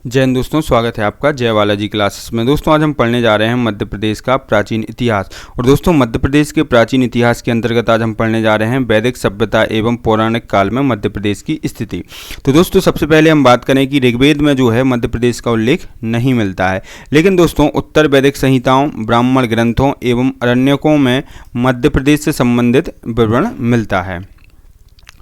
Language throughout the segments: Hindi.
जय हिंद दोस्तों, स्वागत है आपका जय बालाजी क्लासेस में। दोस्तों आज हम पढ़ने जा रहे हैं मध्य प्रदेश का प्राचीन इतिहास। और दोस्तों मध्य प्रदेश के प्राचीन इतिहास के अंतर्गत आज हम पढ़ने जा रहे हैं वैदिक सभ्यता एवं पौराणिक काल में मध्य प्रदेश की स्थिति। तो दोस्तों सबसे पहले हम बात करें कि ऋग्वेद में जो है मध्य प्रदेश का उल्लेख नहीं मिलता है, लेकिन दोस्तों उत्तर वैदिक संहिताओं, ब्राह्मण ग्रंथों एवं अरण्यकों में मध्य प्रदेश से संबंधित विवरण मिलता है।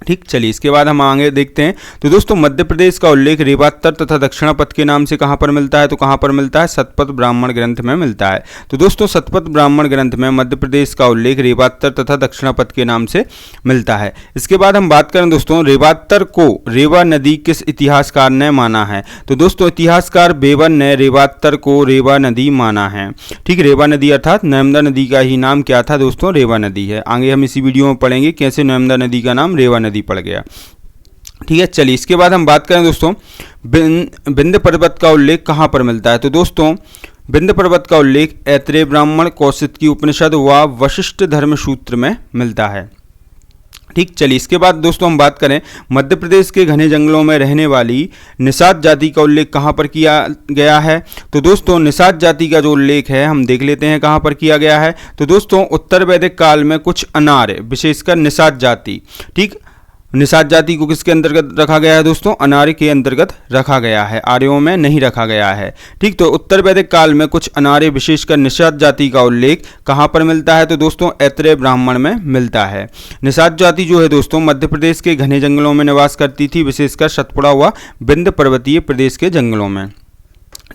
ठीक, चलिए इसके बाद हम आगे देखते हैं। तो दोस्तों मध्य प्रदेश का उल्लेख रेवात्तर तथा दक्षिणापथ के नाम से कहाँ पर मिलता है? तो कहाँ पर मिलता है? शतपथ ब्राह्मण ग्रंथ में मिलता है। तो दोस्तों शतपथ ब्राह्मण ग्रंथ में मध्य प्रदेश का उल्लेख रेवात्तर तथा दक्षिणापथ के नाम से मिलता है। इसके बाद हम बात करें दोस्तों, रेवात्तर को रेवा नदी किस इतिहासकार ने माना है? तो दोस्तों इतिहासकार बेवन ने रेवात्तर को रेवा नदी माना है। ठीक, रेवा नदी अर्थात नर्मदा नदी का ही नाम क्या था दोस्तों? रेवा नदी है। आगे हम इसी वीडियो में पढ़ेंगे कैसे नर्मदा नदी का नाम रेवा नदी पड़ गया। ठीक है, चलिए इसके बाद हम बात करें दोस्तों विंध्य पर्वत का उल्लेख कहाँ पर मिलता है? तो दोस्तों विंध्य पर्वत का उल्लेख ऐत्रेय ब्राह्मण, कौशिकी उपनिषद व वशिष्ठ धर्म सूत्र में मिलता है। ठीक, चलिए इसके बाद दोस्तों हम बात करें मध्य प्रदेश के घने जंगलों में रहने वाली निषाद जाति का उल्लेख कहाँ पर किया गया है? तो दोस्तों निषाद जाति का जो उल्लेख है हम देख लेते हैं कहाँ पर किया गया है। तो दोस्तों उत्तर वैदिक काल में कुछ अनार्य, विशेषकर निषाद जाति, ठीक, निषाद जाति को किसके अंतर्गत रखा गया है दोस्तों? अनार्य के अंतर्गत रखा गया है, आर्यों में नहीं रखा गया है। ठीक, तो उत्तर वैदिक काल में कुछ अनार्य विशेषकर निषाद जाति का उल्लेख कहाँ पर मिलता है? तो दोस्तों ऐत्रेय ब्राह्मण में मिलता है। निषाद जाति जो है दोस्तों मध्य प्रदेश के घने जंगलों में निवास करती थी, विशेषकर सतपुड़ा हुआ विंध्य पर्वतीय प्रदेश के जंगलों में।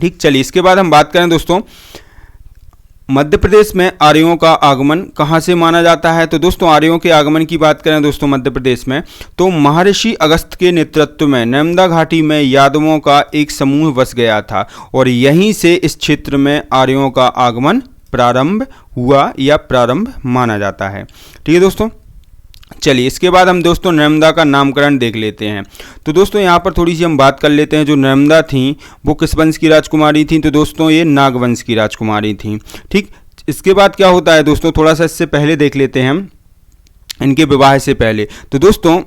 ठीक, चलिए इसके बाद हम बात करें दोस्तों मध्य प्रदेश में आर्यों का आगमन कहाँ से माना जाता है? तो दोस्तों आर्यों के आगमन की बात करें दोस्तों मध्य प्रदेश में, तो महर्षि अगस्त के नेतृत्व में नर्मदा घाटी में यादवों का एक समूह बस गया था और यहीं से इस क्षेत्र में आर्यों का आगमन प्रारंभ हुआ या प्रारंभ माना जाता है। ठीक है दोस्तों, चलिए इसके बाद हम दोस्तों नर्मदा का नामकरण देख लेते हैं। तो दोस्तों यहाँ पर थोड़ी सी हम बात कर लेते हैं। जो नर्मदा थी वो किस वंश की राजकुमारी थी? तो दोस्तों ये नागवंश की राजकुमारी थी। ठीक, इसके बाद क्या होता है दोस्तों, थोड़ा सा इससे पहले देख लेते हैं हम इनके विवाह से पहले। तो दोस्तों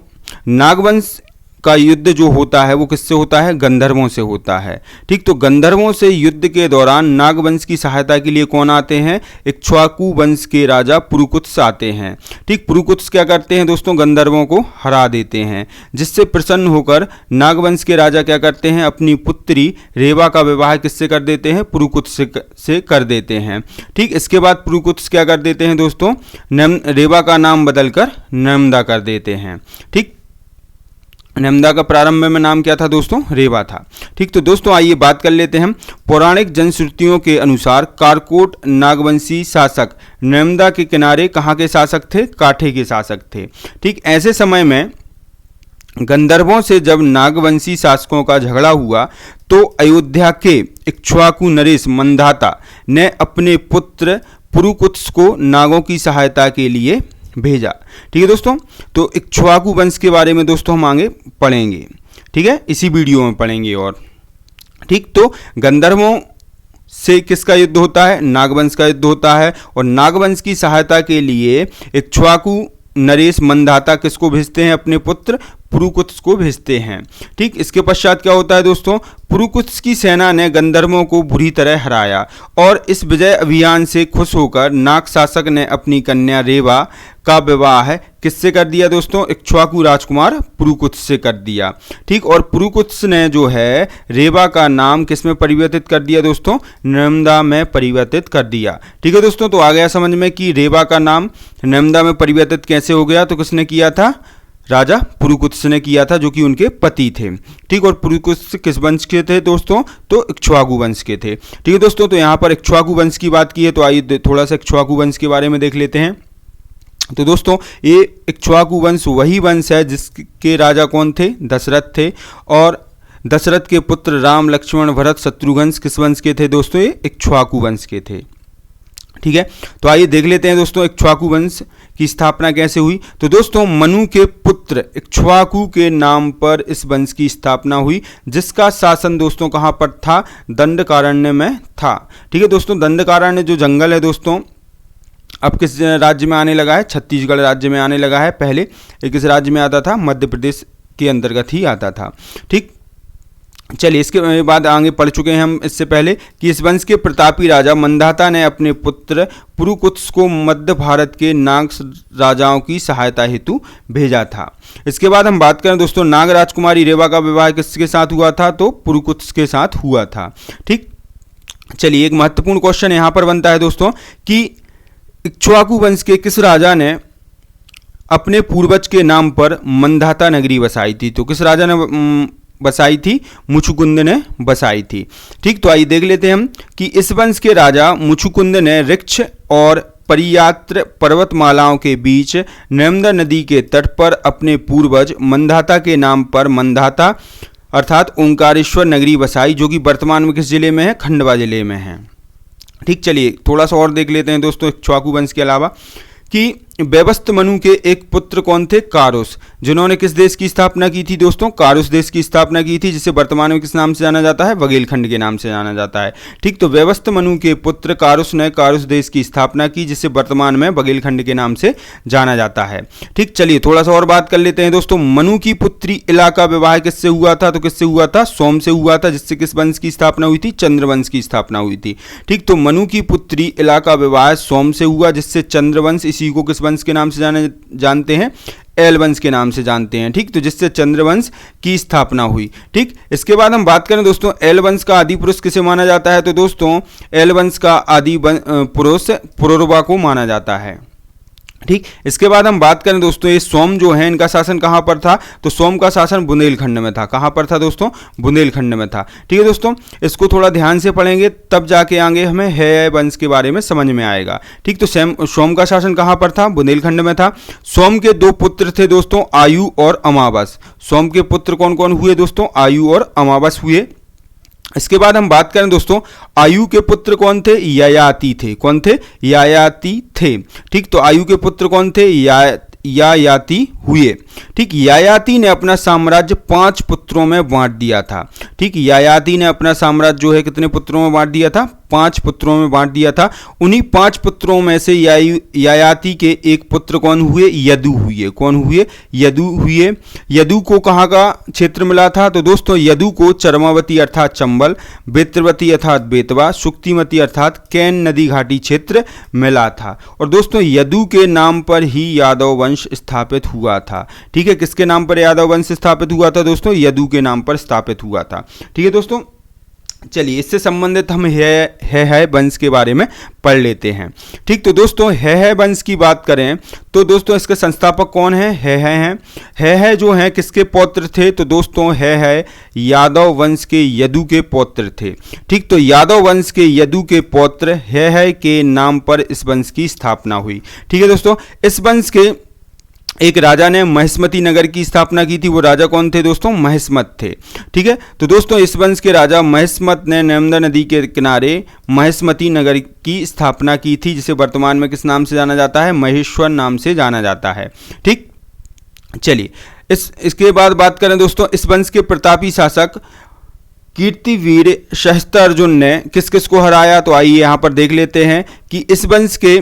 नागवंश का युद्ध जो होता है वो किससे होता है? गंधर्वों से होता है। ठीक, तो गंधर्वों से युद्ध के दौरान नागवंश की सहायता के लिए कौन आते हैं? इक्ष्वाकु वंश के राजा पुरुकुत्स आते हैं। ठीक, पुरुकुत्स क्या करते हैं दोस्तों? गंधर्वों को हरा देते हैं, जिससे प्रसन्न होकर नागवंश के राजा क्या करते हैं? अपनी पुत्री रेवा का विवाह किससे कर देते हैं? पुरुकुत्स से कर देते हैं। ठीक, इसके बाद पुरुकुत्स क्या कर देते हैं दोस्तों? रेवा का नाम बदलकर नर्मदा कर देते हैं। ठीक, नर्मदा का प्रारंभ में नाम क्या था दोस्तों? रेवा था। ठीक, तो दोस्तों आइए बात कर लेते हैं। पौराणिक जनश्रुतियों के अनुसार कारकोट नागवंशी शासक नर्मदा के किनारे कहाँ के शासक थे? काठे के शासक थे। ठीक, ऐसे समय में गंधर्वों से जब नागवंशी शासकों का झगड़ा हुआ तो अयोध्या के इक्ष्वाकु नरेश मंधाता ने अपने पुत्र पुरुकुत्स को नागों की सहायता के लिए भेजा। ठीक है दोस्तों, तो इक्ष्वाकु वंश के बारे में दोस्तों हम आगे पढ़ेंगे। ठीक है, इसी वीडियो में पढ़ेंगे। और ठीक, तो गंधर्वों से किसका युद्ध होता है? नागवंश का युद्ध होता है। और नागवंश की सहायता के लिए इक्ष्वाकु नरेश मंधाता किसको भेजते हैं? अपने पुत्र पुरुकुत्स को भेजते हैं। ठीक, इसके पश्चात क्या होता है दोस्तों? पुरुकुत्स की सेना ने गंधर्वों को बुरी तरह हराया और इस विजय अभियान से खुश होकर नाग शासक ने अपनी कन्या रेवा का विवाह किससे कर दिया दोस्तों? इक्ष्वाकु राजकुमार पुरुकुत्स से कर दिया। ठीक, और पुरुकुत्स ने जो है रेवा का नाम किस में परिवर्तित कर दिया दोस्तों? नर्मदा में परिवर्तित कर दिया। ठीक है दोस्तों, तो आ गया समझ में कि रेवा का नाम नर्मदा में परिवर्तित कैसे हो गया? तो किसने किया था? राजा पुरुकुत्स ने किया था, जो कि उनके पति थे। ठीक, और पुरुकुत्स किस वंश के थे दोस्तों? तो इक्ष्वाकु वंश के थे। ठीक है दोस्तों, तो यहाँ पर इक्ष्वाकु वंश की बात की है, तो आइए थोड़ा सा इक्ष्वाकु वंश के बारे में देख लेते हैं। तो दोस्तों ये इक्ष्वाकु वंश वही वंश है जिसके राजा कौन थे? दशरथ थे। और दशरथ के पुत्र राम, लक्ष्मण, भरत, शत्रुघ्न किस वंश के थे दोस्तों? ये इक्ष्वाकु वंश के थे। ठीक है, तो आइए देख लेते हैं दोस्तों इक्ष्वाकु वंश की स्थापना कैसे हुई। तो दोस्तों मनु के पुत्र इक्ष्वाकु के नाम पर इस वंश की स्थापना हुई, जिसका शासन दोस्तों कहाँ पर था? दंडकारण्य में था। ठीक है दोस्तों, दंडकारण्य जो जंगल है दोस्तों अब किस राज्य में आने लगा है? छत्तीसगढ़ राज्य में आने लगा है। पहले ये किस राज्य में आता था? मध्य प्रदेश के अंतर्गत ही आता था। ठीक, चलिए इसके बाद आगे पढ़ चुके हैं हम इससे पहले कि इस वंश के प्रतापी राजा मंधाता ने अपने पुत्र पुरुकुत्स को मध्य भारत के नाग राजाओं की सहायता हेतु भेजा था। इसके बाद हम बात करें दोस्तों, नाग राजकुमारी रेवा का विवाह किसके साथ हुआ था? तो पुरुकुत्स के साथ हुआ था। ठीक, चलिए एक महत्वपूर्ण क्वेश्चन यहाँ पर बनता है दोस्तों कि इक्ष्वाकु वंश के किस राजा ने अपने पूर्वज के नाम पर मंधाता नगरी बसाई थी? तो किस राजा ने बसाई थी? मुचुकुंद ने बसाई थी। ठीक, तो आइए देख लेते हैं हम कि इस वंश के राजा मुचुकुंद ने ऋक्ष और परियात्र पर्वतमालाओं के बीच नर्मदा नदी के तट पर अपने पूर्वज मंधाता के नाम पर मंधाता अर्थात ओंकारेश्वर नगरी बसाई, जो कि वर्तमान में किस जिले में है? खंडवा जिले में है। ठीक, चलिए थोड़ा सा और देख लेते हैं दोस्तों इक्ष्वाकु वंश के अलावा कि व्यवस्थ मनु के एक पुत्र कौन थे? कारुस, जिन्होंने किस देश की स्थापना की थी दोस्तों? कारुस देश की स्थापना की थी, जिसे वर्तमान में किस नाम से जाना जाता है? बघेलखंड के नाम से जाना जाता है। ठीक, तो व्यवस्थ मनु के पुत्र कारुस ने कारुस देश की स्थापना की, जिसे वर्तमान में बघेलखंड के नाम से जाना जाता है। ठीक, चलिए थोड़ा सा और बात कर लेते हैं दोस्तों। मनु की पुत्री इला का विवाह किससे हुआ था? तो किससे हुआ था? सोम से हुआ था, जिससे किस वंश की स्थापना हुई थी? चंद्रवंश की स्थापना हुई थी। ठीक, तो मनु की पुत्री इला का विवाह सोम से हुआ, जिससे चंद्रवंश, इसी को किस वंश के नाम से जानते हैं? एल वंश के नाम से जानते हैं। ठीक, तो जिससे चंद्रवंश की स्थापना हुई। ठीक, इसके बाद हम बात करें दोस्तों एल वंश का आदि पुरुष किसे माना जाता है? तो दोस्तों एल वंश का आदि पुरुष पुरुरवा को माना जाता है। ठीक, इसके बाद हम बात करें दोस्तों ये सोम जो है इनका शासन कहाँ पर था? तो सोम का शासन बुंदेलखंड में था। कहाँ पर था दोस्तों? बुंदेलखंड में था। ठीक है दोस्तों, इसको थोड़ा ध्यान से पढ़ेंगे तब जाके आगे हमें है वंश के बारे में समझ में आएगा। ठीक, तो सोम का शासन कहाँ पर था? बुंदेलखंड में था। सोम के दो पुत्र थे दोस्तों, आयु और अमावस। सोम के पुत्र कौन कौन हुए दोस्तों? आयु और अमावस हुए। इसके बाद हम बात करें दोस्तों आयु के पुत्र कौन थे? ययाति थे। कौन थे? ययाति थे। ठीक, तो आयु के पुत्र कौन थे? ययाति हुए। ठीक, ययाति ने अपना साम्राज्य 5 पुत्रों में बांट दिया था। ठीक, ययाति ने अपना साम्राज्य जो है कितने पुत्रों में बांट दिया था? 5 पुत्रों में बांट दिया था। उन्हीं 5 पुत्रों में से ययाति के एक पुत्र कौन हुए? यदु हुए। कौन हुए? यदु हुए। यदु को कहाँ का क्षेत्र मिला था? तो दोस्तों यदु को चरमावती अर्थात चंबल, बेत्रवती अर्थात बेतवा, सुक्तिमती अर्थात कैन नदी घाटी क्षेत्र मिला था। और दोस्तों यदु के नाम पर ही यादव वंश स्थापित हुआ था। ठीक है, किसके नाम पर यादव वंश स्थापित हुआ था दोस्तों? यदु के नाम पर स्थापित हुआ था। ठीक है दोस्तों, चलिए इससे संबंधित हम है वंश के बारे में पढ़ लेते हैं। ठीक, तो दोस्तों है वंश की बात करें तो दोस्तों इसके संस्थापक कौन है? है जो हैं किसके पौत्र थे? तो दोस्तों है यादव वंश के यदु के पौत्र थे। ठीक, तो यादव वंश के यदु के पौत्र है के नाम पर इस वंश की स्थापना हुई। ठीक है दोस्तों, इस वंश के एक राजा ने महिष्मती नगर की स्थापना की थी। वो राजा कौन थे दोस्तों? महिष्मत थे। ठीक है, तो दोस्तों इस वंश के राजा महिष्मत ने नर्मदा नदी के किनारे महिष्मती नगर की स्थापना की थी, जिसे वर्तमान में किस नाम से जाना जाता है? महेश्वर नाम से जाना जाता है। ठीक, चलिए इसके बाद बात करें दोस्तों इस वंश के प्रतापी शासक कीर्तिवीर सहस्त्र अर्जुन ने किस किस को हराया? तो आइए यहाँ पर देख लेते हैं कि इस वंश के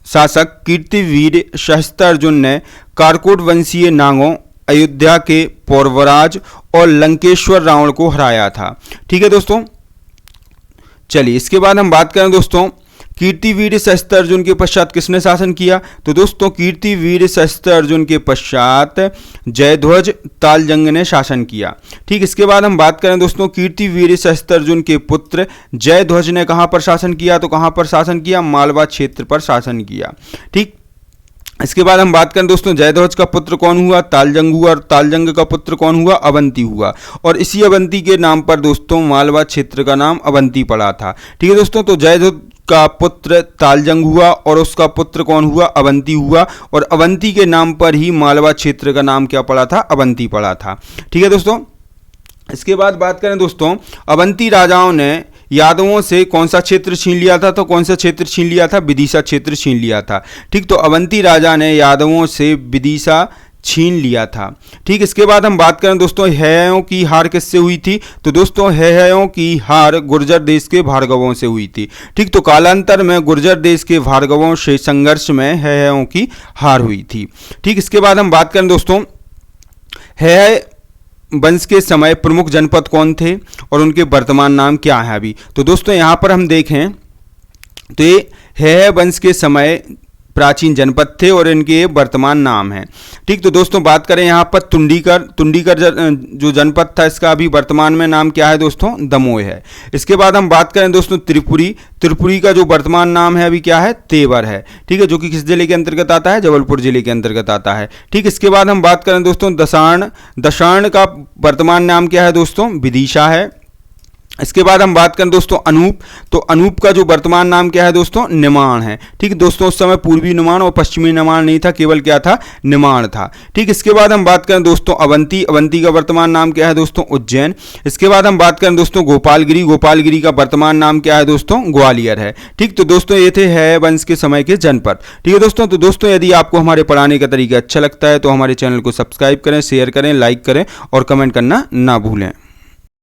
शासक कीर्तिवीर सहस्त्र अर्जुन ने कारकोट वंशीय नागों, अयोध्या के पौरवराज और लंकेश्वर रावण को हराया था। ठीक है दोस्तों, चलिए इसके बाद हम बात करें दोस्तों कीर्तिवीर सहस्त्र अर्जुन के पश्चात किसने शासन किया? तो दोस्तों कीर्तिवीर सहस्त्र अर्जुन के पश्चात जयध्वज तालजंग ने शासन किया। ठीक, इसके बाद हम बात करें दोस्तों कीर्तिवीर सहस्त्र अर्जुन के पुत्र जयध्वज ने कहां पर शासन किया? तो कहां पर शासन किया? मालवा क्षेत्र पर शासन किया। ठीक, इसके बाद हम बात करें दोस्तों जयध्वज का पुत्र कौन हुआ? तालजंग हुआ। और तालजंग का पुत्र कौन हुआ? अवंती हुआ। और इसी अवंती के नाम पर दोस्तों मालवा क्षेत्र का नाम अवंती पड़ा था। ठीक है दोस्तों, तो जयध्वज का पुत्र तालजंग हुआ और उसका पुत्र कौन हुआ? अवंती हुआ। और अवंती के नाम पर ही मालवा क्षेत्र का नाम क्या पड़ा था? अवंती पड़ा था। ठीक है दोस्तों, इसके बाद बात करें दोस्तों अवंती राजाओं ने यादवों से कौन सा क्षेत्र छीन लिया था? तो कौन सा क्षेत्र छीन लिया था? विदिशा क्षेत्र छीन लिया था। ठीक, तो अवंती राजा ने यादवों से विदिशा छीन लिया था। ठीक, इसके बाद हम बात करें दोस्तों हैयों की हार किससे हुई थी? तो दोस्तों हैयों की हार गुर्जर देश के भार्गवों से हुई थी। ठीक, तो कालांतर में गुर्जर देश के भार्गवों से संघर्ष में हैयों की हार हुई थी। ठीक, इसके बाद हम बात करें दोस्तों है वंश के समय प्रमुख जनपद कौन थे और उनके वर्तमान नाम क्या है अभी। तो दोस्तों यहाँ पर हम देखें तो ये है वंश के समय प्राचीन जनपद थे और इनके वर्तमान नाम हैं। ठीक, तो दोस्तों बात करें यहाँ पर तुंडीकर जो जनपद था इसका अभी वर्तमान में नाम क्या है दोस्तों, दमोह है। इसके बाद हम बात करें दोस्तों त्रिपुरी का जो वर्तमान नाम है अभी क्या है, तेवर है। ठीक है, जो कि किस जिले के अंतर्गत आता है, जबलपुर जिले के अंतर्गत आता है। ठीक, इसके बाद हम बात करें दोस्तों दशार्ण का वर्तमान नाम क्या है दोस्तों, विदिशा है। इसके बाद हम बात करें दोस्तों अनूप, तो अनूप का जो वर्तमान नाम क्या है दोस्तों, निमाण है। ठीक है दोस्तों, उस समय पूर्वी निमाण और पश्चिमी निमाण नहीं था, केवल क्या था, निमाण था। ठीक, इसके बाद हम बात करें दोस्तों अवंती का वर्तमान नाम क्या है दोस्तों, उज्जैन। इसके बाद हम बात करें दोस्तों गोपालगिरी का वर्तमान नाम क्या है दोस्तों, ग्वालियर है। ठीक, तो दोस्तों ये थे है वंश के समय के जनपद। ठीक है दोस्तों, तो दोस्तों यदि आपको हमारे पढ़ाने का तरीका अच्छा लगता है तो हमारे चैनल को सब्सक्राइब करें, शेयर करें, लाइक करें और कमेंट करना ना भूलें।